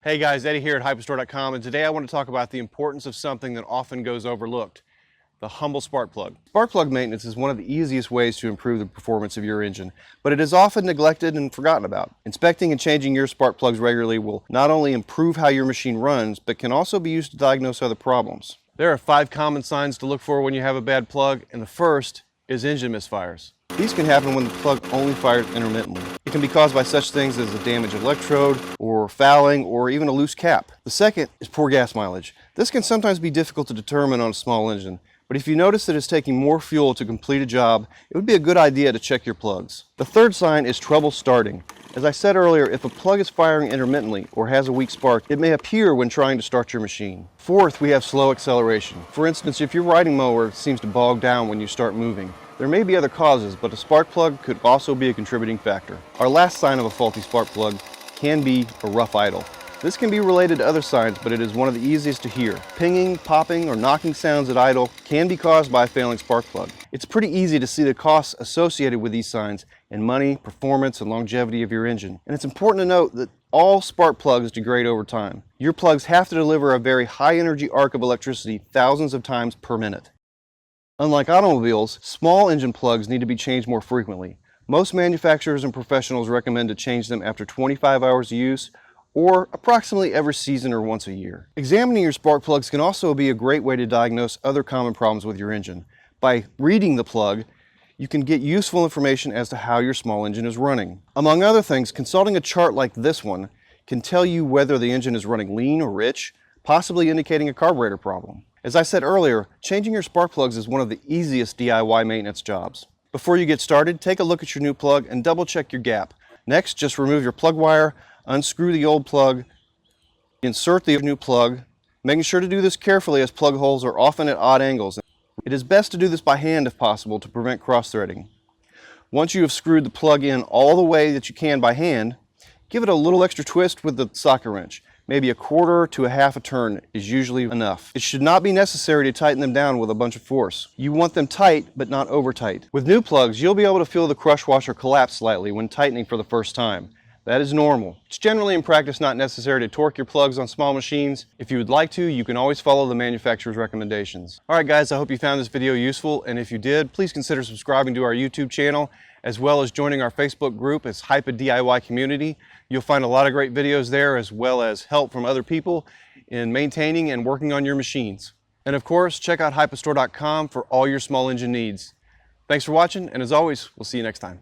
Hey guys, Eddie here at Hypastore.com, and today I want to talk about the importance of something that often goes overlooked, the humble spark plug. Spark plug maintenance is one of the easiest ways to improve the performance of your engine, but it is often neglected and forgotten about. Inspecting and changing your spark plugs regularly will not only improve how your machine runs, but can also be used to diagnose other problems. There are 5 common signs to look for when you have a bad plug, and the first is engine misfires. These can happen when the plug only fires intermittently. It can be caused by such things as a damaged electrode, or fouling, or even a loose cap. The second is poor gas mileage. This can sometimes be difficult to determine on a small engine, but if you notice that it's taking more fuel to complete a job, it would be a good idea to check your plugs. The third sign is trouble starting. As I said earlier, if a plug is firing intermittently or has a weak spark, it may appear when trying to start your machine. Fourth, we have slow acceleration. For instance, if your riding mower seems to bog down when you start moving, there may be other causes, but a spark plug could also be a contributing factor. Our last sign of a faulty spark plug can be a rough idle. This can be related to other signs, but it is one of the easiest to hear. Pinging, popping, or knocking sounds at idle can be caused by a failing spark plug. It's pretty easy to see the costs associated with these signs in money, performance, and longevity of your engine. And it's important to note that all spark plugs degrade over time. Your plugs have to deliver a very high energy arc of electricity thousands of times per minute. Unlike automobiles, small engine plugs need to be changed more frequently. Most manufacturers and professionals recommend to change them after 25 hours of use or approximately every season or once a year. Examining your spark plugs can also be a great way to diagnose other common problems with your engine. By reading the plug, you can get useful information as to how your small engine is running. Among other things, consulting a chart like this one can tell you whether the engine is running lean or rich, possibly indicating a carburetor problem. As I said earlier, changing your spark plugs is one of the easiest DIY maintenance jobs. Before you get started, take a look at your new plug and double check your gap. Next, just remove your plug wire, unscrew the old plug, insert the new plug, making sure to do this carefully as plug holes are often at odd angles. It is best to do this by hand if possible to prevent cross-threading. Once you have screwed the plug in all the way that you can by hand, give it a little extra twist with the socket wrench. Maybe a quarter to a half a turn is usually enough. It should not be necessary to tighten them down with a bunch of force. You want them tight, but not over tight. With new plugs, you'll be able to feel the crush washer collapse slightly when tightening for the first time. That is normal. It's generally in practice not necessary to torque your plugs on small machines. If you would like to, you can always follow the manufacturer's recommendations. Alright guys, I hope you found this video useful, and if you did, please consider subscribing to our YouTube channel, as well as joining our Facebook group as Hipa DIY Community. You'll find a lot of great videos there, as well as help from other people in maintaining and working on your machines. And of course, check out Hypastore.com for all your small engine needs. Thanks for watching, and as always, we'll see you next time.